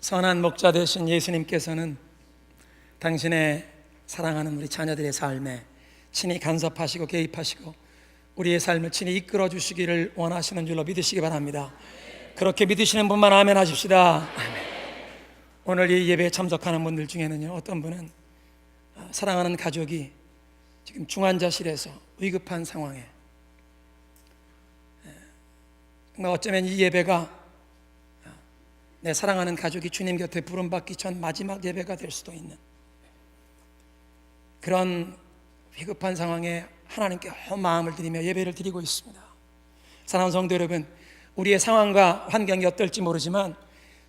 선한 목자 되신 예수님께서는 당신의 사랑하는 우리 자녀들의 삶에 친히 간섭하시고 개입하시고 우리의 삶을 친히 이끌어 주시기를 원하시는 줄로 믿으시기 바랍니다. 그렇게 믿으시는 분만 아멘 하십시다. 아멘. 오늘 이 예배에 참석하는 분들 중에는요, 어떤 분은 사랑하는 가족이 지금 중환자실에서 위급한 상황에, 어쩌면 이 예배가 내 사랑하는 가족이 주님 곁에 부름받기 전 마지막 예배가 될 수도 있는 그런 위급한 상황에 하나님께 마음을 드리며 예배를 드리고 있습니다. 사랑하는 성도 여러분, 우리의 상황과 환경이 어떨지 모르지만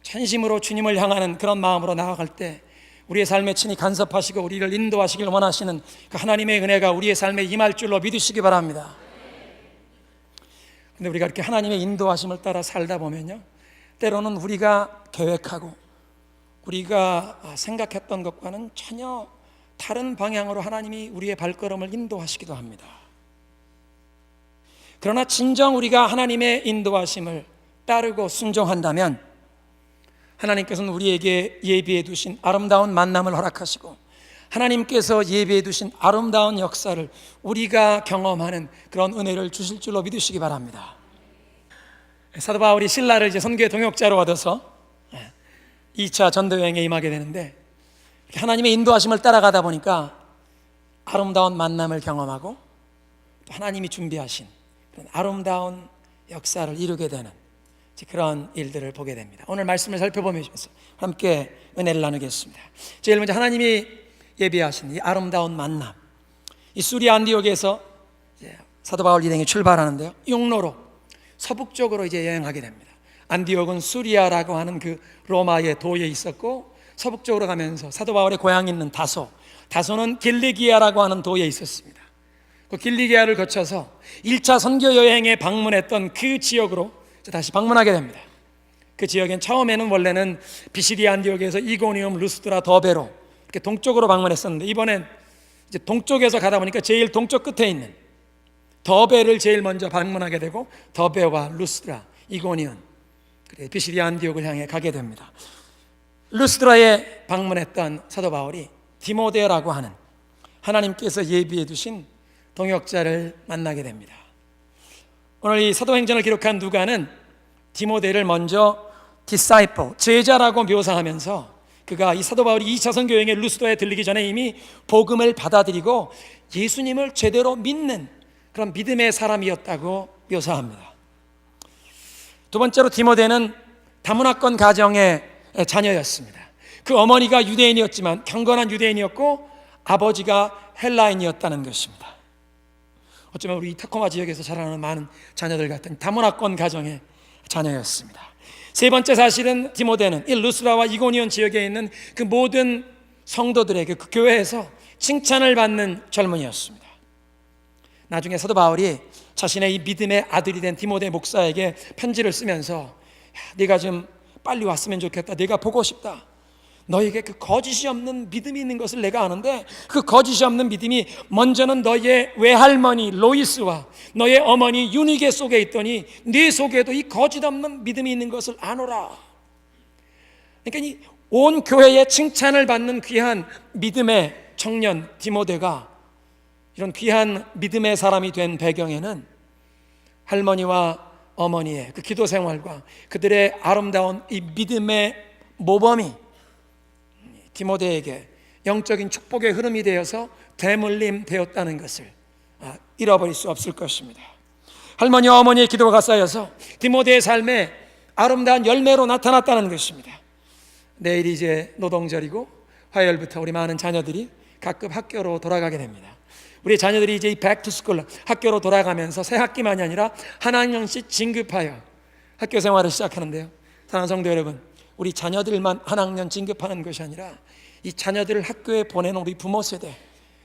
전심으로 주님을 향하는 그런 마음으로 나아갈 때 우리의 삶에 친히 간섭하시고 우리를 인도하시길 원하시는 그 하나님의 은혜가 우리의 삶에 임할 줄로 믿으시기 바랍니다. 근데 우리가 이렇게 하나님의 인도하심을 따라 살다 보면요, 때로는 우리가 계획하고 우리가 생각했던 것과는 전혀 다른 방향으로 하나님이 우리의 발걸음을 인도하시기도 합니다. 그러나 진정 우리가 하나님의 인도하심을 따르고 순종한다면 하나님께서는 우리에게 예비해 두신 아름다운 만남을 허락하시고 하나님께서 예비해 두신 아름다운 역사를 우리가 경험하는 그런 은혜를 주실 줄로 믿으시기 바랍니다. 사도 바울이 신라를 이제 선교의 동역자로 얻어서 2차 전도 여행에 임하게 되는데, 하나님의 인도하심을 따라가다 보니까 아름다운 만남을 경험하고 또 하나님이 준비하신 그런 아름다운 역사를 이루게 되는 그런 일들을 보게 됩니다. 오늘 말씀을 살펴보면서 함께 은혜를 나누겠습니다. 제일 먼저 하나님이 예비하신 이 아름다운 만남, 이 수리아 안디옥에서 사도 바울 일행이 출발하는데요, 육로로 서북쪽으로 이제 여행하게 됩니다. 안디옥은 수리아라고 하는 그 로마의 도에 있었고, 서북쪽으로 가면서 사도 바울의 고향이 있는 다소는 길리기아라고 하는 도에 있었습니다. 그 길리기아를 거쳐서 1차 선교 여행에 방문했던 그 지역으로 다시 방문하게 됩니다. 그 지역엔 처음에는 원래는 비시디아 안디옥에서 이고니움, 루스드라, 더베로 이렇게 동쪽으로 방문했었는데, 이번엔 이제 동쪽에서 가다 보니까 제일 동쪽 끝에 있는 더베를 제일 먼저 방문하게 되고, 더베와 루스드라, 이고니움, 비시디아 안디옥을 향해 가게 됩니다. 루스드라에 방문했던 사도 바울이 디모데라고 하는 하나님께서 예비해 두신 동역자를 만나게 됩니다. 오늘 이 사도행전을 기록한 누가는 디모데를 먼저 disciple, 제자라고 묘사하면서 그가 이 사도 바울이 2차 선교 여행에 루스드라에 들리기 전에 이미 복음을 받아들이고 예수님을 제대로 믿는 그런 믿음의 사람이었다고 묘사합니다. 두 번째로 디모데는 다문화권 가정의 자녀였습니다. 그 어머니가 유대인이었지만 경건한 유대인이었고 아버지가 헬라인이었다는 것입니다. 어쩌면 우리 타코마 지역에서 자라나는 많은 자녀들 같은 다문화권 가정의 자녀였습니다. 세 번째 사실은 디모데는 이 루스라와 이고니온 지역에 있는 그 모든 성도들에게 그 교회에서 칭찬을 받는 젊은이였습니다. 나중에 사도 바울이 자신의 이 믿음의 아들이 된 디모데 목사에게 편지를 쓰면서, 네가 좀 빨리 왔으면 좋겠다, 네가 보고 싶다, 너에게 그 거짓이 없는 믿음이 있는 것을 내가 아는데 그 거짓이 없는 믿음이 먼저는 너의 외할머니 로이스와 너의 어머니 유니게 속에 있더니 네 속에도 이 거짓 없는 믿음이 있는 것을 아노라. 그러니까 이 온 교회의 칭찬을 받는 귀한 믿음의 청년 디모데가 이런 귀한 믿음의 사람이 된 배경에는 할머니와 어머니의 그 기도 생활과 그들의 아름다운 이 믿음의 모범이 디모데에게 영적인 축복의 흐름이 되어서 대물림 되었다는 것을 잃어버릴 수 없을 것입니다. 할머니와 어머니의 기도가 쌓여서 디모데의 삶에 아름다운 열매로 나타났다는 것입니다. 내일이 이제 노동절이고 화요일부터 우리 많은 자녀들이 각급 학교로 돌아가게 됩니다. 우리 자녀들이 이제 이 백투스쿨 학교로 돌아가면서 새 학기만이 아니라 한 학년씩 진급하여 학교 생활을 시작하는데요, 사랑하는 성도 여러분, 우리 자녀들만 한 학년 진급하는 것이 아니라 이 자녀들을 학교에 보내는 우리 부모 세대,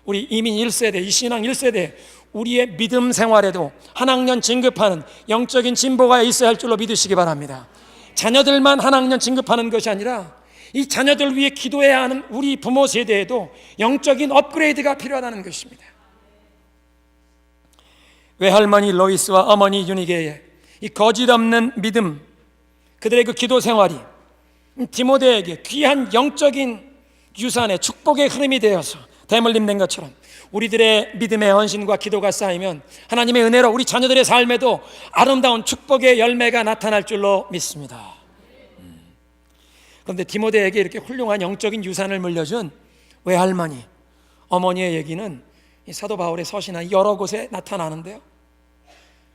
우리 이민 1세대, 이 신앙 1세대, 우리의 믿음 생활에도 한 학년 진급하는 영적인 진보가 있어야 할 줄로 믿으시기 바랍니다. 자녀들만 한 학년 진급하는 것이 아니라 이 자녀들 위해 기도해야 하는 우리 부모 세대에도 영적인 업그레이드가 필요하다는 것입니다. 외할머니 로이스와 어머니 유니게의 이 거짓 없는 믿음, 그들의 그 기도 생활이 디모데에게 귀한 영적인 유산의 축복의 흐름이 되어서 댐을 립는 것처럼 우리들의 믿음의 헌신과 기도가 쌓이면 하나님의 은혜로 우리 자녀들의 삶에도 아름다운 축복의 열매가 나타날 줄로 믿습니다. 그런데 디모데에게 이렇게 훌륭한 영적인 유산을 물려준 외할머니, 어머니의 얘기는 이 사도 바울의 서신한 여러 곳에 나타나는데요,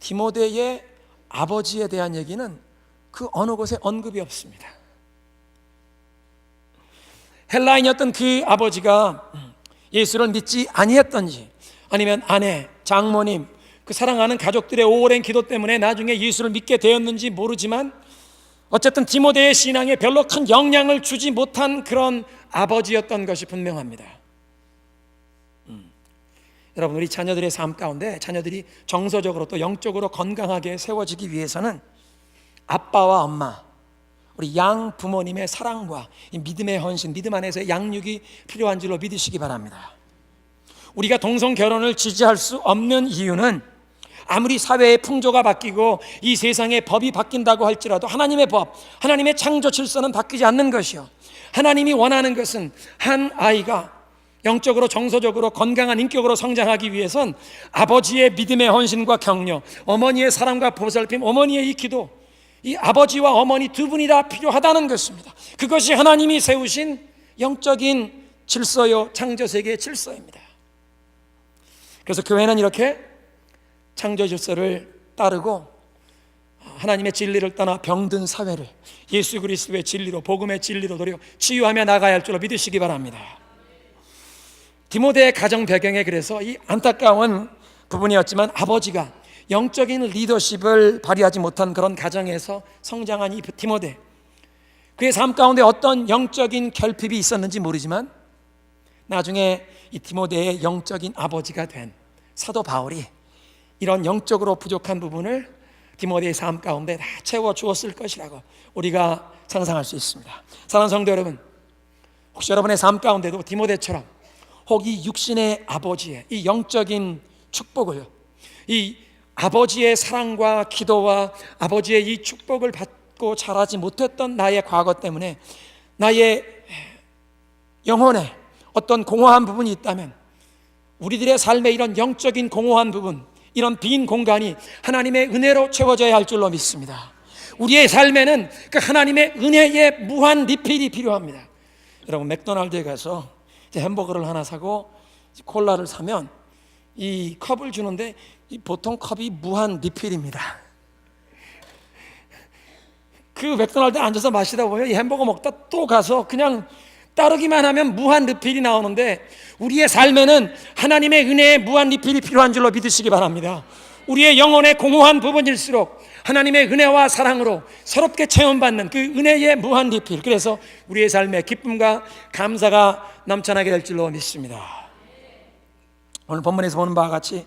디모데의 아버지에 대한 얘기는 그 어느 곳에 언급이 없습니다. 헬라인이었던 그 아버지가 예수를 믿지 아니했던지, 아니면 아내, 장모님, 그 사랑하는 가족들의 오랜 기도 때문에 나중에 예수를 믿게 되었는지 모르지만 어쨌든 디모데의 신앙에 별로 큰 영향을 주지 못한 그런 아버지였던 것이 분명합니다. 여러분, 우리 자녀들의 삶 가운데 자녀들이 정서적으로 또 영적으로 건강하게 세워지기 위해서는 아빠와 엄마, 우리 양 부모님의 사랑과 이 믿음의 헌신, 믿음 안에서의 양육이 필요한 줄로 믿으시기 바랍니다. 우리가 동성 결혼을 지지할 수 없는 이유는 아무리 사회의 풍조가 바뀌고 이 세상의 법이 바뀐다고 할지라도 하나님의 법, 하나님의 창조 질서는 바뀌지 않는 것이요, 하나님이 원하는 것은 한 아이가 영적으로 정서적으로 건강한 인격으로 성장하기 위해선 아버지의 믿음의 헌신과 격려, 어머니의 사랑과 보살핌, 어머니의 이 기도, 이 아버지와 어머니 두 분이 다 필요하다는 것입니다. 그것이 하나님이 세우신 영적인 질서요, 창조세계의 질서입니다. 그래서 교회는 이렇게 창조 질서를 따르고 하나님의 진리를 떠나 병든 사회를 예수 그리스도의 진리로, 복음의 진리로 도려 치유하며 나가야 할 줄로 믿으시기 바랍니다. 디모데의 가정 배경에 그래서 이 안타까운 부분이었지만 아버지가 영적인 리더십을 발휘하지 못한 그런 가정에서 성장한 이 디모데, 그의 삶 가운데 어떤 영적인 결핍이 있었는지 모르지만 나중에 이 디모데의 영적인 아버지가 된 사도 바울이 이런 영적으로 부족한 부분을 디모데의 삶 가운데 다 채워주었을 것이라고 우리가 상상할 수 있습니다. 사랑하는 성도 여러분, 혹시 여러분의 삶 가운데도 디모데처럼 혹 이 육신의 아버지의 이 영적인 축복을, 이 아버지의 사랑과 기도와 아버지의 이 축복을 받고 자라지 못했던 나의 과거 때문에 나의 영혼에 어떤 공허한 부분이 있다면 우리들의 삶에 이런 영적인 공허한 부분, 이런 빈 공간이 하나님의 은혜로 채워져야 할 줄로 믿습니다. 우리의 삶에는 그 하나님의 은혜의 무한 리필이 필요합니다. 여러분, 맥도날드에 가서 햄버거를 하나 사고 콜라를 사면 이 컵을 주는데 보통 컵이 무한 리필입니다. 그 맥도날드에 앉아서 마시다 보면 이 햄버거 먹다 또 가서 그냥 따르기만 하면 무한 리필이 나오는데 우리의 삶에는 하나님의 은혜의 무한 리필이 필요한 줄로 믿으시기 바랍니다. 우리의 영혼의 공허한 부분일수록 하나님의 은혜와 사랑으로 새롭게 체험받는 그 은혜의 무한 리필, 그래서 우리의 삶에 기쁨과 감사가 넘쳐나게 될 줄로 믿습니다. 오늘 본문에서 보는 바와 같이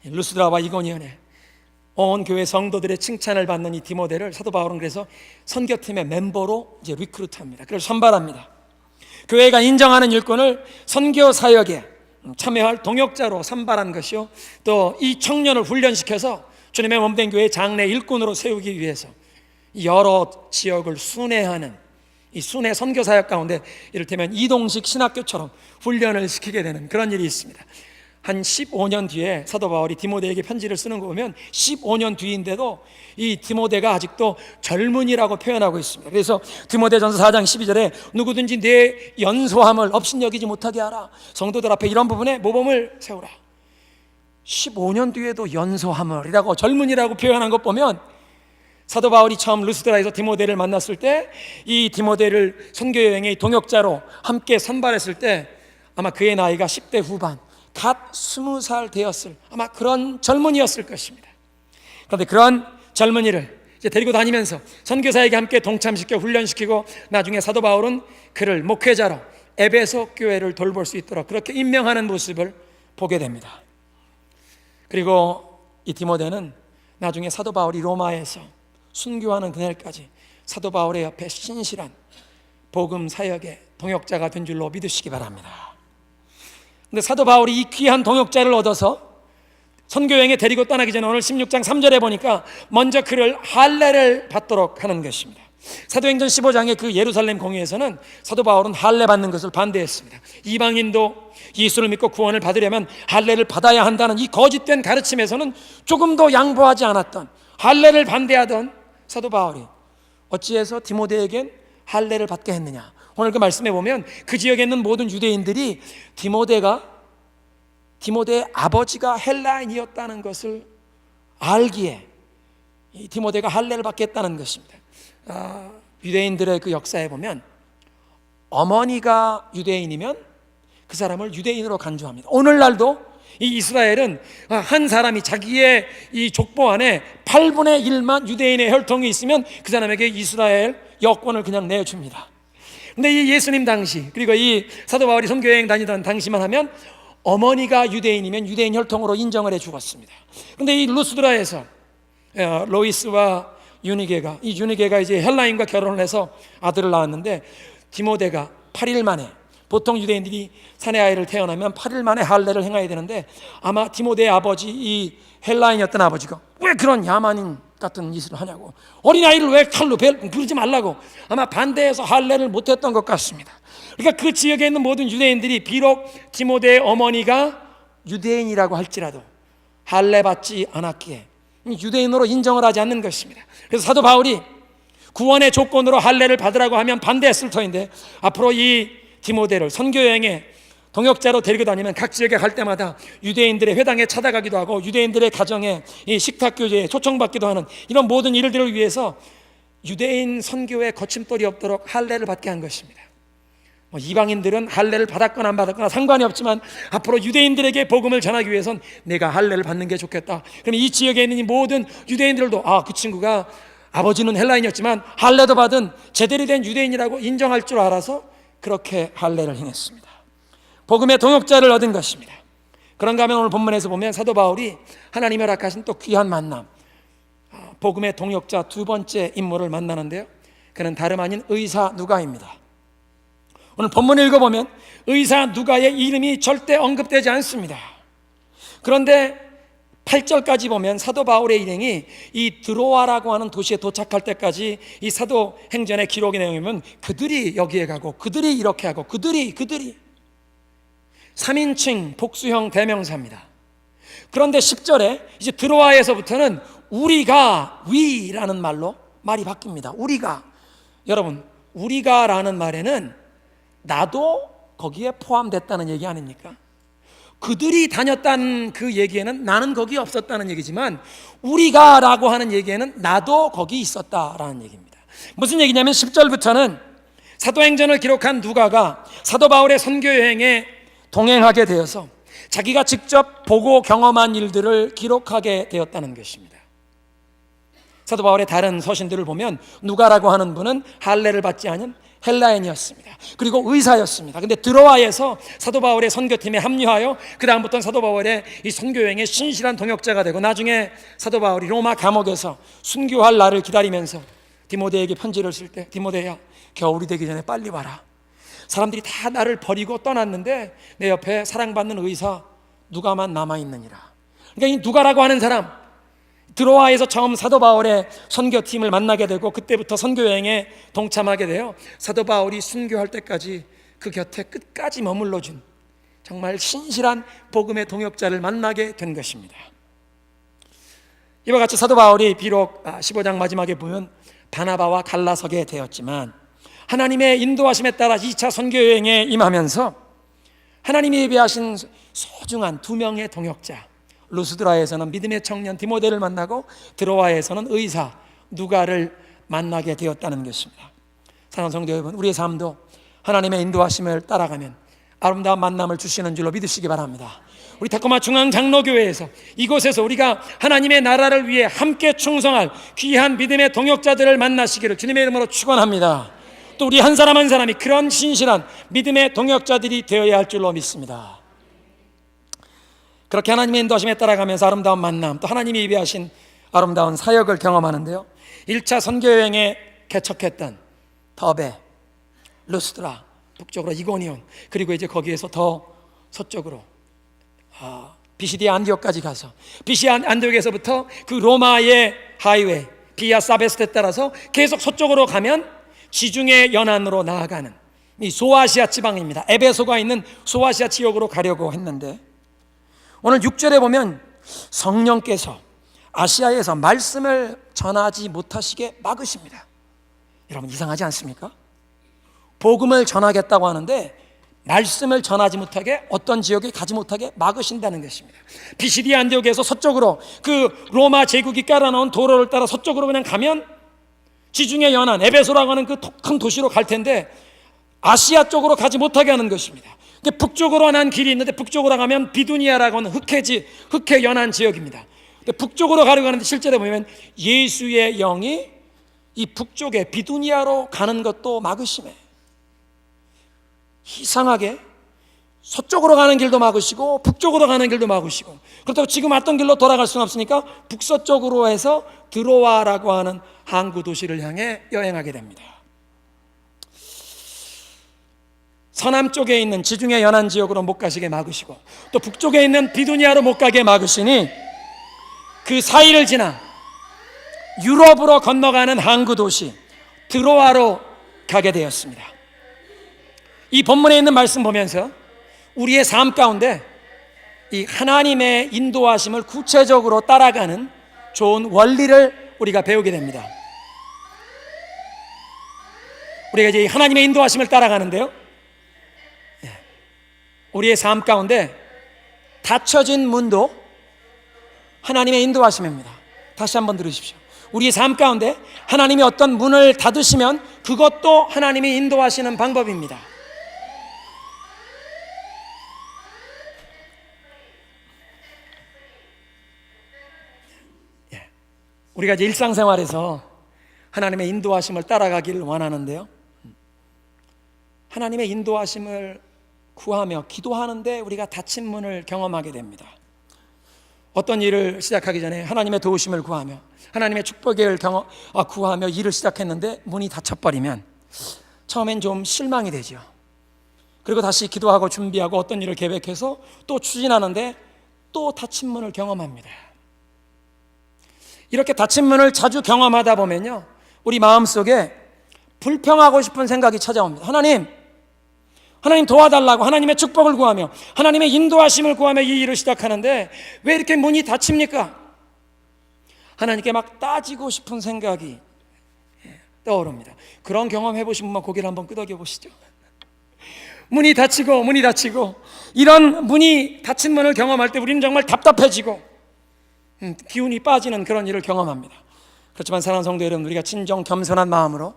루스드라와 이고니온에 온 교회 성도들의 칭찬을 받는 이 디모데를 사도 바울은 그래서 선교팀의 멤버로 이제 리크루트합니다. 그래서 선발합니다. 교회가 인정하는 일꾼을 선교 사역에 참여할 동역자로 선발한 것이요, 또 이 청년을 훈련시켜서 주님의 몸된 교회 장래 일꾼으로 세우기 위해서 여러 지역을 순회하는 이 순회 선교 사역 가운데 이를테면 이동식 신학교처럼 훈련을 시키게 되는 그런 일이 있습니다. 한 15년 뒤에 사도 바울이 디모데에게 편지를 쓰는 거 보면 15년 뒤인데도 이 디모데가 아직도 젊은이라고 표현하고 있습니다. 그래서 디모데전서 4장 12절에 누구든지 내 연소함을 업신여기지 못하게 하라, 성도들 앞에 이런 부분에 모범을 세우라. 15년 뒤에도 연소함을이라고 젊은이라고 표현한 것 보면 사도 바울이 처음 루스드라에서 디모데를 만났을 때 이 디모데를 선교여행의 동역자로 함께 선발했을 때 아마 그의 나이가 10대 후반, 갓 20살 되었을 아마 그런 젊은이였을 것입니다. 그런데 그런 젊은이를 이제 데리고 다니면서 선교사에게 함께 동참시켜 훈련시키고 나중에 사도 바울은 그를 목회자로 에베소 교회를 돌볼 수 있도록 그렇게 임명하는 모습을 보게 됩니다. 그리고 이 디모데는 나중에 사도 바울이 로마에서 순교하는 그날까지 사도 바울의 옆에 신실한 복음 사역의 동역자가 된 줄로 믿으시기 바랍니다. 근데 사도 바울이 이 귀한 동역자를 얻어서 선교여행에 데리고 떠나기 전에 오늘 16장 3절에 보니까 먼저 그를 할례를 받도록 하는 것입니다. 사도행전 15장의 그 예루살렘 공회에서는 사도 바울은 할례 받는 것을 반대했습니다. 이방인도 예수를 믿고 구원을 받으려면 할례를 받아야 한다는 이 거짓된 가르침에서는 조금도 양보하지 않았던, 할례를 반대하던 사도 바울이 어찌해서 디모데에겐 할례를 받게 했느냐? 오늘 그 말씀에 보면 그 지역에 있는 모든 유대인들이 디모데의 아버지가 헬라인이었다는 것을 알기에 이 디모데가 할례를 받겠다는 것입니다. 유대인들의 그 역사에 보면 어머니가 유대인이면 그 사람을 유대인으로 간주합니다. 오늘날도 이 이스라엘은 한 사람이 자기의 이 족보 안에 8분의 1만 유대인의 혈통이 있으면 그 사람에게 이스라엘 여권을 그냥 내줍니다. 근데 이 예수님 당시, 그리고 이 사도 바울이 선교여행 다니던 당시만 하면 어머니가 유대인이면 유대인 혈통으로 인정을 해 주었습니다. 근데 이 루스드라에서 로이스와 유니게가 이제 헬라인과 결혼을 해서 아들을 낳았는데, 디모데가 8일 만에, 보통 유대인들이 사내 아이를 태어나면 8일 만에 할례를 행해야 되는데, 아마 디모데의 아버지, 이 헬라인이었던 아버지가 왜 그런 야만인 같은 짓을 하냐고, 어린아이를 왜 칼로 부르지 말라고 아마 반대해서 할례를 못했던 것 같습니다. 그러니까 그 지역에 있는 모든 유대인들이 비록 디모데의 어머니가 유대인이라고 할지라도 할례 받지 않았기에 유대인으로 인정을 하지 않는 것입니다. 그래서 사도 바울이 구원의 조건으로 할례를 받으라고 하면 반대했을 터인데, 앞으로 이 디모데를 선교여행에 동역자로 데리고 다니면 각 지역에 갈 때마다 유대인들의 회당에 찾아가기도 하고 유대인들의 가정에 이 식탁교제에 초청받기도 하는 이런 모든 일들을 위해서 유대인 선교에 거침돌이 없도록 할례를 받게 한 것입니다. 이방인들은 할례를 받았거나 안 받았거나 상관이 없지만 앞으로 유대인들에게 복음을 전하기 위해선 내가 할례를 받는 게 좋겠다. 그럼 이 지역에 있는 이 모든 유대인들도 그 친구가 아버지는 헬라인이었지만 할례도 받은 제대로 된 유대인이라고 인정할 줄 알아서 그렇게 할례를 행했습니다. 복음의 동역자를 얻은 것입니다. 그런가 하면 오늘 본문에서 보면 사도 바울이 하나님이 허락하신 또 귀한 만남, 복음의 동역자 두 번째 인물을 만나는데요, 그는 다름 아닌 의사 누가입니다. 오늘 본문을 읽어보면 의사 누가의 이름이 절대 언급되지 않습니다. 그런데 8절까지 보면 사도 바울의 일행이 이 드로아라고 하는 도시에 도착할 때까지 이 사도행전의 기록의 내용이면 그들이 여기에 가고 그들이 이렇게 하고 그들이 3인칭 복수형 대명사입니다. 그런데 10절에 이제 드로아에서부터는 위라는 말로 말이 바뀝니다. 여러분, 우리가라는 말에는 나도 거기에 포함됐다는 얘기 아닙니까? 그들이 다녔다는 그 얘기에는 나는 거기 없었다는 얘기지만 우리가라고 하는 얘기에는 나도 거기 있었다라는 얘기입니다. 무슨 얘기냐면 10절부터는 사도행전을 기록한 누가가 사도 바울의 선교여행에 동행하게 되어서 자기가 직접 보고 경험한 일들을 기록하게 되었다는 것입니다. 사도 바울의 다른 서신들을 보면 누가라고 하는 분은 할례를 받지 않은 헬라인이었습니다. 그리고 의사였습니다. 근데 드로아에서 사도 바울의 선교팀에 합류하여 그 다음부터는 사도 바울의 이 선교여행에 신실한 동역자가 되고, 나중에 사도 바울이 로마 감옥에서 순교할 날을 기다리면서 디모데에게 편지를 쓸 때, 디모데야, 겨울이 되기 전에 빨리 와라. 사람들이 다 나를 버리고 떠났는데 내 옆에 사랑받는 의사 누가만 남아있느니라. 그러니까 이 누가라고 하는 사람, 드로아에서 처음 사도 바울의 선교팀을 만나게 되고 그때부터 선교여행에 동참하게 되어 사도 바울이 순교할 때까지 그 곁에 끝까지 머물러준 정말 신실한 복음의 동역자를 만나게 된 것입니다. 이와 같이 사도 바울이 비록 15장 마지막에 보면 바나바와 갈라서게 되었지만 하나님의 인도하심에 따라 2차 선교여행에 임하면서 하나님이 예비하신 소중한 두 명의 동역자, 루스드라에서는 믿음의 청년 디모데를 만나고 드로아에서는 의사 누가를 만나게 되었다는 것입니다. 사랑하는 성도 여러분, 우리의 삶도 하나님의 인도하심을 따라가면 아름다운 만남을 주시는 줄로 믿으시기 바랍니다. 우리 타코마 중앙장로교회에서 이곳에서 우리가 하나님의 나라를 위해 함께 충성할 귀한 믿음의 동역자들을 만나시기를 주님의 이름으로 축원합니다. 또 우리 한 사람 한 사람이 그런 신실한 믿음의 동역자들이 되어야 할 줄로 믿습니다. 그렇게 하나님의 인도하심에 따라가면서 아름다운 만남, 또 하나님이 예비하신 아름다운 사역을 경험하는데요, 1차 선교여행에 개척했던 더베, 루스드라, 북쪽으로 이고니온, 그리고 이제 거기에서 더 서쪽으로 비시디아 안디옥까지 가서 비시디아 안디옥에서부터 그 로마의 하이웨이, 비아 사베스트에 따라서 계속 서쪽으로 가면 지중해 연안으로 나아가는 이 소아시아 지방입니다. 에베소가 있는 소아시아 지역으로 가려고 했는데, 오늘 6절에 보면 성령께서 아시아에서 말씀을 전하지 못하시게 막으십니다. 여러분, 이상하지 않습니까? 복음을 전하겠다고 하는데 말씀을 전하지 못하게, 어떤 지역에 가지 못하게 막으신다는 것입니다. 피시디아 안디옥에서 서쪽으로 그 로마 제국이 깔아놓은 도로를 따라 서쪽으로 그냥 가면 지중해 연안 에베소라고 하는 그 큰 도시로 갈 텐데 아시아 쪽으로 가지 못하게 하는 것입니다. 북쪽으로 난 길이 있는데 북쪽으로 가면 비두니아라고 하는 흑해 연안 지역입니다. 북쪽으로 가려고 하는데 실제로 보면 예수의 영이 이 북쪽에 비두니아로 가는 것도 막으심에, 이상하게 서쪽으로 가는 길도 막으시고 북쪽으로 가는 길도 막으시고, 그렇다고 지금 왔던 길로 돌아갈 수는 없으니까 북서쪽으로 해서 드로아라고 하는 항구 도시를 향해 여행하게 됩니다. 서남쪽에 있는 지중해 연안 지역으로 못 가시게 막으시고, 또 북쪽에 있는 비두니아로 못 가게 막으시니 그 사이를 지나 유럽으로 건너가는 항구 도시 드로아로 가게 되었습니다. 이 본문에 있는 말씀 보면서 우리의 삶 가운데 이 하나님의 인도하심을 구체적으로 따라가는 좋은 원리를 우리가 배우게 됩니다. 우리가 이제 하나님의 인도하심을 따라가는데요, 우리의 삶 가운데 닫혀진 문도 하나님의 인도하심입니다. 다시 한번 들으십시오. 우리의 삶 가운데 하나님이 어떤 문을 닫으시면 그것도 하나님이 인도하시는 방법입니다. 우리가 이제 일상생활에서 하나님의 인도하심을 따라가기를 원하는데요, 하나님의 인도하심을 구하며 기도하는데 우리가 닫힌 문을 경험하게 됩니다. 어떤 일을 시작하기 전에 하나님의 도우심을 구하며 하나님의 축복을 구하며 일을 시작했는데 문이 닫혀버리면 처음엔 좀 실망이 되죠. 그리고 다시 기도하고 준비하고 어떤 일을 계획해서 또 추진하는데 또 닫힌 문을 경험합니다. 이렇게 닫힌 문을 자주 경험하다 보면요, 우리 마음속에 불평하고 싶은 생각이 찾아옵니다. 하나님 도와달라고 하나님의 축복을 구하며 하나님의 인도하심을 구하며 이 일을 시작하는데 왜 이렇게 문이 닫힙니까? 하나님께 막 따지고 싶은 생각이 떠오릅니다. 그런 경험 해보신 분만 고개를 한번 끄덕여 보시죠. 문이 닫히고 이런 문이 닫힌 문을 경험할 때 우리는 정말 답답해지고 기운이 빠지는 그런 일을 경험합니다. 그렇지만 사랑하는 성도 여러분, 우리가 진정 겸손한 마음으로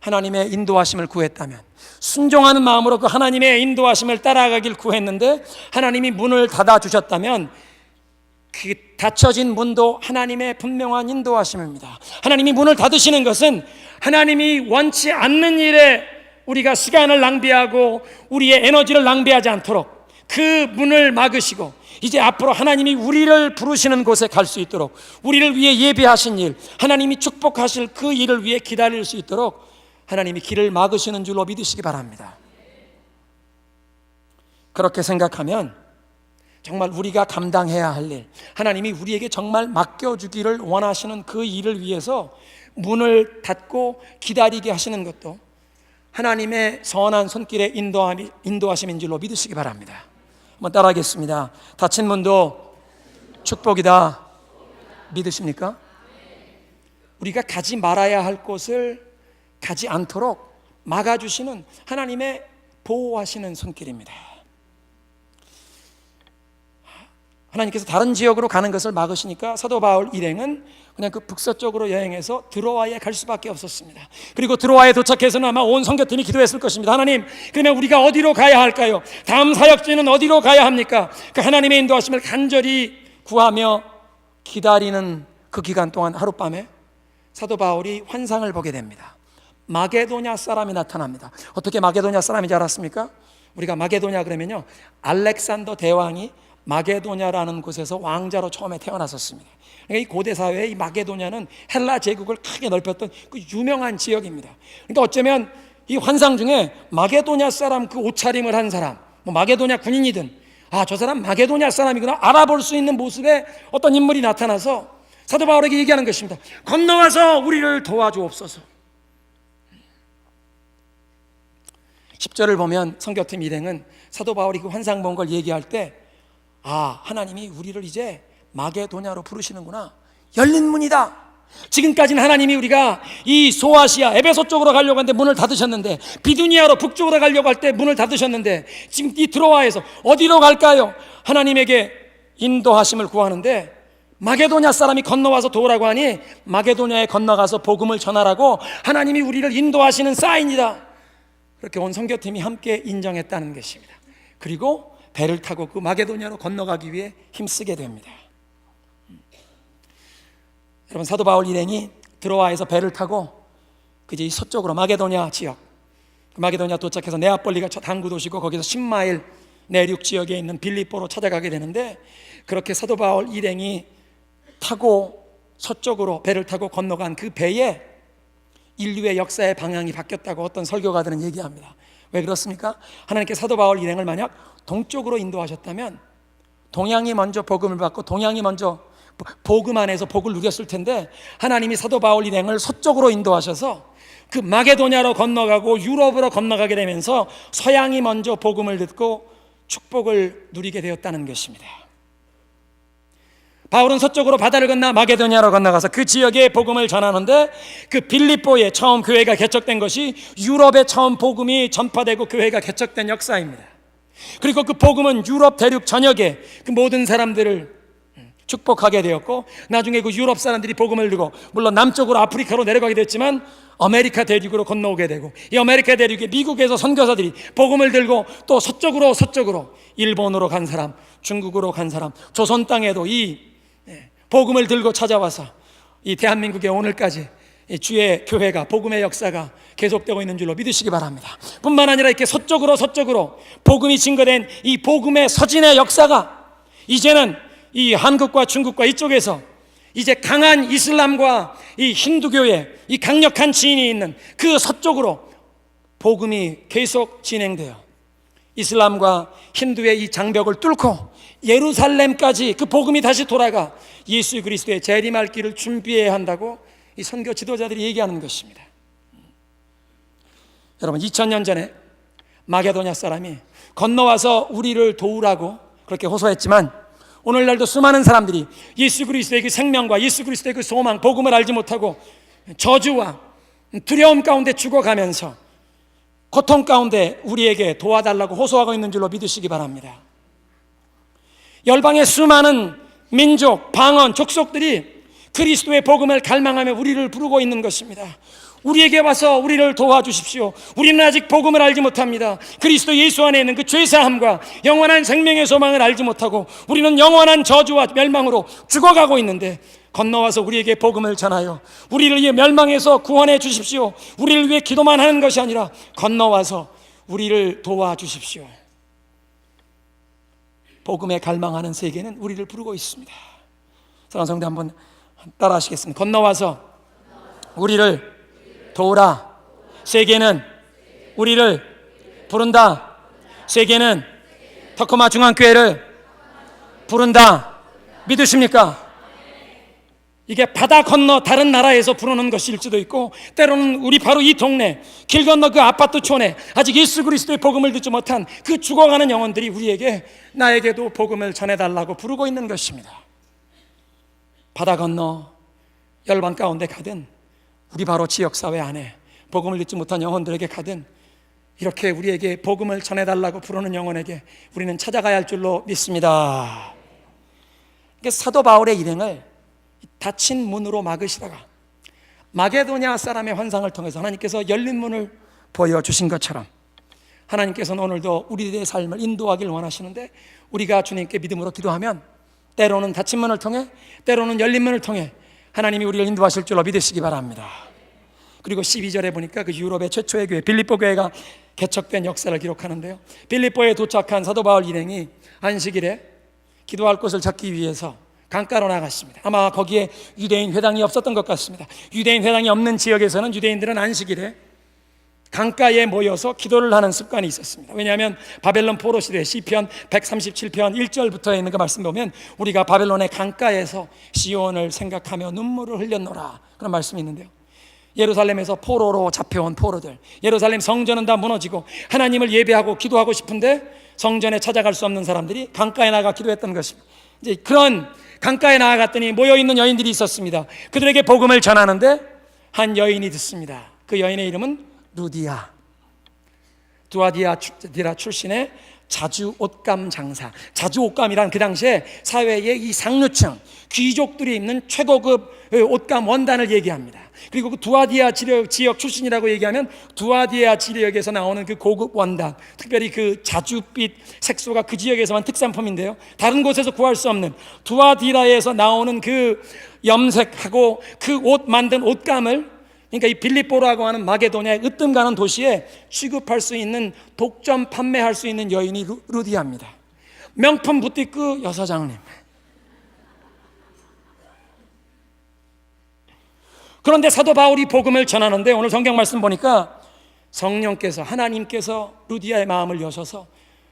하나님의 인도하심을 구했다면, 순종하는 마음으로 그 하나님의 인도하심을 따라가길 구했는데 하나님이 문을 닫아주셨다면 그 닫혀진 문도 하나님의 분명한 인도하심입니다. 하나님이 문을 닫으시는 것은 하나님이 원치 않는 일에 우리가 시간을 낭비하고 우리의 에너지를 낭비하지 않도록 그 문을 막으시고 이제 앞으로 하나님이 우리를 부르시는 곳에 갈 수 있도록, 우리를 위해 예비하신 일, 하나님이 축복하실 그 일을 위해 기다릴 수 있도록 하나님이 길을 막으시는 줄로 믿으시기 바랍니다. 그렇게 생각하면 정말 우리가 감당해야 할 일, 하나님이 우리에게 정말 맡겨주기를 원하시는 그 일을 위해서 문을 닫고 기다리게 하시는 것도 하나님의 선한 손길의 인도하심인 줄로 믿으시기 바랍니다. 한번 따라하겠습니다. 닫힌 문도 축복이다. 믿으십니까? 우리가 가지 말아야 할 곳을 가지 않도록 막아주시는 하나님의 보호하시는 손길입니다. 하나님께서 다른 지역으로 가는 것을 막으시니까 사도 바울 일행은 그냥 그 북서쪽으로 여행해서 드로아에 갈 수밖에 없었습니다. 그리고 드로아에 도착해서는 아마 온 선교팀이 기도했을 것입니다. 하나님, 그러면 우리가 어디로 가야 할까요? 다음 사역지는 어디로 가야 합니까? 그 하나님의 인도하심을 간절히 구하며 기다리는 그 기간 동안 하룻밤에 사도 바울이 환상을 보게 됩니다. 마게도냐 사람이 나타납니다. 어떻게 마게도냐 사람인지 알았습니까? 우리가 마게도냐 그러면요, 알렉산더 대왕이 마게도냐라는 곳에서 왕자로 처음에 태어났었습니다. 그러니까 이 고대 사회의 이 마게도냐는 헬라 제국을 크게 넓혔던 그 유명한 지역입니다. 그러니까 어쩌면 이 환상 중에 마게도냐 사람 그 옷차림을 한 사람, 뭐 마게도냐 군인이든 저 사람 마게도냐 사람이구나 알아볼 수 있는 모습의 어떤 인물이 나타나서 사도 바울에게 얘기하는 것입니다. 건너와서 우리를 도와주옵소서. 10절을 보면 성교팀 일행은 사도 바울이 그 환상 본 걸 얘기할 때, 아, 하나님이 우리를 이제 마게도냐로 부르시는구나. 열린 문이다. 지금까지는 하나님이 우리가 이 소아시아 에베소 쪽으로 가려고 하는데 문을 닫으셨는데, 비두니아로 북쪽으로 가려고 할 때 문을 닫으셨는데, 지금 이 드로아에서 어디로 갈까요? 하나님에게 인도하심을 구하는데, 마게도냐 사람이 건너와서 도우라고 하니 마게도냐에 건너가서 복음을 전하라고 하나님이 우리를 인도하시는 사인이다. 그렇게 온 선교팀이 함께 인정했다는 것입니다. 그리고 배를 타고 그 마게도냐로 건너가기 위해 힘쓰게 됩니다. 여러분, 사도 바울 일행이 드로아에서 배를 타고 그제 이 서쪽으로 마게도냐 지역, 마게도냐 도착해서 네아폴리가 첫 항구 도시고, 거기서 10마일 내륙 지역에 있는 빌립보로 찾아가게 되는데, 그렇게 사도 바울 일행이 타고 서쪽으로 배를 타고 건너간 그 배에 인류의 역사의 방향이 바뀌었다고 어떤 설교가들은 얘기합니다. 왜 그렇습니까? 하나님께 사도 바울 일행을 만약 동쪽으로 인도하셨다면 동양이 먼저 복음을 받고 동양이 먼저 복음 안에서 복을 누렸을 텐데, 하나님이 사도 바울 일행을 서쪽으로 인도하셔서 그 마게도냐로 건너가고 유럽으로 건너가게 되면서 서양이 먼저 복음을 듣고 축복을 누리게 되었다는 것입니다. 바울은 서쪽으로 바다를 건너 마게도냐로 건너가서 그 지역에 복음을 전하는데, 그 빌립보에 처음 교회가 개척된 것이 유럽에 처음 복음이 전파되고 교회가 개척된 역사입니다. 그리고 그 복음은 유럽 대륙 전역에 그 모든 사람들을 축복하게 되었고, 나중에 그 유럽 사람들이 복음을 들고 물론 남쪽으로 아프리카로 내려가게 됐지만 아메리카 대륙으로 건너오게 되고, 이 아메리카 대륙에 미국에서 선교사들이 복음을 들고 또 서쪽으로 일본으로 간 사람, 중국으로 간 사람, 조선 땅에도 이 복음을 들고 찾아와서 이 대한민국에 오늘까지 주의 교회가, 복음의 역사가 계속되고 있는 줄로 믿으시기 바랍니다. 뿐만 아니라 이렇게 서쪽으로 복음이 증거된 이 복음의 서진의 역사가 이제는 이 한국과 중국과 이쪽에서 이제 강한 이슬람과 이 힌두교의 이 강력한 지인이 있는 그 서쪽으로 복음이 계속 진행되어 이슬람과 힌두의 이 장벽을 뚫고 예루살렘까지 그 복음이 다시 돌아가 예수 그리스도의 재림할 길을 준비해야 한다고 이 선교 지도자들이 얘기하는 것입니다. 여러분, 2000년 전에 마게도냐 사람이 건너와서 우리를 도우라고 그렇게 호소했지만, 오늘날도 수많은 사람들이 예수 그리스도의 그 생명과 예수 그리스도의 그 소망, 복음을 알지 못하고 저주와 두려움 가운데 죽어가면서 고통 가운데 우리에게 도와달라고 호소하고 있는 줄로 믿으시기 바랍니다. 열방의 수많은 민족, 방언, 족속들이 그리스도의 복음을 갈망하며 우리를 부르고 있는 것입니다. 우리에게 와서 우리를 도와주십시오. 우리는 아직 복음을 알지 못합니다. 그리스도 예수 안에 있는 그 죄사함과 영원한 생명의 소망을 알지 못하고 우리는 영원한 저주와 멸망으로 죽어가고 있는데, 건너와서 우리에게 복음을 전하여 우리를 위해 멸망해서 구원해 주십시오. 우리를 위해 기도만 하는 것이 아니라 건너와서 우리를 도와주십시오. 복음에 갈망하는 세계는 우리를 부르고 있습니다. 사랑하는 성도 한번 따라 하시겠습니다. 건너와서 우리를 도우라. 세계는 우리를 부른다. 세계는 터코마 중앙교회를 부른다. 믿으십니까? 이게 바다 건너 다른 나라에서 부르는 것일지도 있고, 때로는 우리 바로 이 동네 길 건너 그 아파트촌에 아직 예수 그리스도의 복음을 듣지 못한 그 죽어가는 영혼들이 우리에게, 나에게도 복음을 전해달라고 부르고 있는 것입니다. 바다 건너 열방 가운데 가든, 우리 바로 지역사회 안에 복음을 듣지 못한 영혼들에게 가든, 이렇게 우리에게 복음을 전해달라고 부르는 영혼에게 우리는 찾아가야 할 줄로 믿습니다. 사도 바울의 일행을 닫힌 문으로 막으시다가 마게도냐 사람의 환상을 통해서 하나님께서 열린 문을 보여주신 것처럼, 하나님께서는 오늘도 우리들의 삶을 인도하길 원하시는데, 우리가 주님께 믿음으로 기도하면 때로는 닫힌 문을 통해, 때로는 열린 문을 통해 하나님이 우리를 인도하실 줄로 믿으시기 바랍니다. 그리고 12절에 보니까 그 유럽의 최초의 교회 빌립보 교회가 개척된 역사를 기록하는데요, 빌립보에 도착한 사도 바울 일행이 안식일에 기도할 곳을 찾기 위해서 강가로 나갔습니다. 아마 거기에 유대인 회당이 없었던 것 같습니다. 유대인 회당이 없는 지역에서는 유대인들은 안식일에 강가에 모여서 기도를 하는 습관이 있었습니다. 왜냐하면 바벨론 포로 시대 시편 137편 1절부터 있는 그 말씀 보면 우리가 바벨론의 강가에서 시온을 생각하며 눈물을 흘렸노라 그런 말씀이 있는데요. 예루살렘에서 포로로 잡혀온 포로들, 예루살렘 성전은 다 무너지고 하나님을 예배하고 기도하고 싶은데 성전에 찾아갈 수 없는 사람들이 강가에 나가 기도했던 것입니다. 이제 그런 강가에 나아갔더니 모여있는 여인들이 있었습니다. 그들에게 복음을 전하는데 한 여인이 듣습니다. 그 여인의 이름은 루디아, 두아디라 출신의 자주 옷감 장사. 자주 옷감이란 그 당시에 사회의 이 상류층 귀족들이 입는 최고급 옷감 원단을 얘기합니다. 그리고 그 두아디아 지역 출신이라고 얘기하면 두아디아 지역에서 나오는 그 고급 원단, 특별히 그 자주빛 색소가 그 지역에서만 특산품인데요, 다른 곳에서 구할 수 없는 두아디라에서 나오는 그 염색하고 그 옷 만든 옷감을, 그러니까 이 빌립보라고 하는 마게도냐의 으뜸 가는 도시에 취급할 수 있는, 독점 판매할 수 있는 여인이 루디아입니다. 명품 부티크 여사장님. 그런데 사도 바울이 복음을 전하는데 오늘 성경 말씀 보니까 성령께서, 하나님께서 루디아의 마음을 여셔서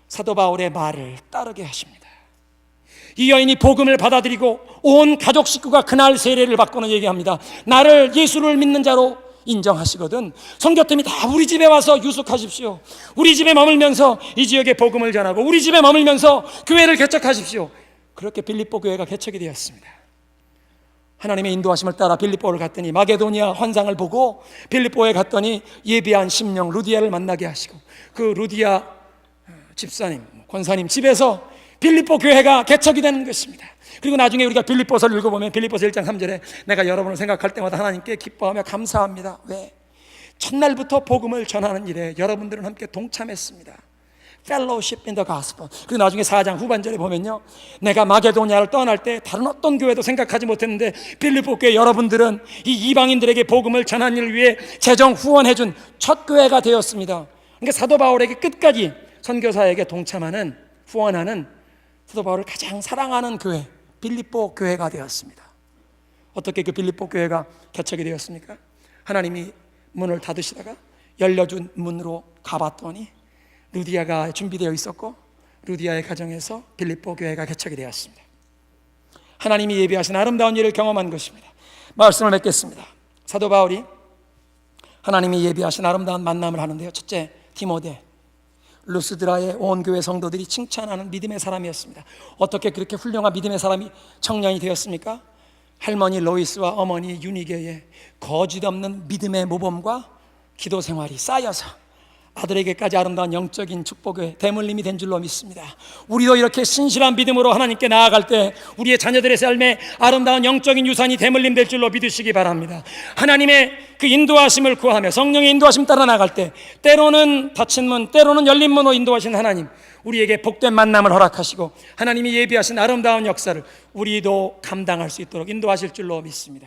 사도 바울의 말을 따르게 하십니다. 이 여인이 복음을 받아들이고 온 가족 식구가 그날 세례를 받고는 얘기합니다. 나를 예수를 믿는 자로 인정하시거든 선교팀이 다 우리 집에 와서 유숙하십시오. 우리 집에 머물면서 이 지역에 복음을 전하고 우리 집에 머물면서 교회를 개척하십시오. 그렇게 빌립보 교회가 개척이 되었습니다. 하나님의 인도하심을 따라 빌립보를 갔더니 마게도니아 환상을 보고 빌립보에 갔더니 예비한 심령 루디아를 만나게 하시고 그 루디아 집사님, 권사님 집에서 빌립보 교회가 개척이 되는 것입니다. 그리고 나중에 우리가 빌립보서를 읽어보면 빌립보서 1장 3절에 내가 여러분을 생각할 때마다 하나님께 기뻐하며 감사합니다. 왜? 첫날부터 복음을 전하는 일에 여러분들은 함께 동참했습니다. Fellowship in the Gospel. 그리고 나중에 4장 후반절에 보면요, 내가 마게도냐를 떠날 때 다른 어떤 교회도 생각하지 못했는데 빌립보 교회 여러분들은 이 이방인들에게 복음을 전하는 일을 위해 재정 후원해준 첫 교회가 되었습니다. 그러니까 사도 바울에게 끝까지 선교사에게 동참하는, 후원하는 사도 바울을 가장 사랑하는 교회, 빌립보 교회가 되었습니다. 어떻게 그 빌립보 교회가 개척이 되었습니까? 하나님이 문을 닫으시다가 열려준 문으로 가봤더니 루디아가 준비되어 있었고 루디아의 가정에서 빌립보 교회가 개척이 되었습니다. 하나님이 예비하신 아름다운 일을 경험한 것입니다. 말씀을 맺겠습니다. 사도 바울이 하나님이 예비하신 아름다운 만남을 하는데요, 첫째, 디모데, 루스드라의 온 교회 성도들이 칭찬하는 믿음의 사람이었습니다. 어떻게 그렇게 훌륭한 믿음의 사람이 청년이 되었습니까? 할머니 로이스와 어머니 유니게의 거짓없는 믿음의 모범과 기도 생활이 쌓여서 아들에게까지 아름다운 영적인 축복의 대물림이 된 줄로 믿습니다. 우리도 이렇게 신실한 믿음으로 하나님께 나아갈 때 우리의 자녀들의 삶에 아름다운 영적인 유산이 대물림 될 줄로 믿으시기 바랍니다. 하나님의 그 인도하심을 구하며 성령의 인도하심 따라 나갈 때 때로는 닫힌 문, 때로는 열린 문으로 인도하신 하나님, 우리에게 복된 만남을 허락하시고 하나님이 예비하신 아름다운 역사를 우리도 감당할 수 있도록 인도하실 줄로 믿습니다.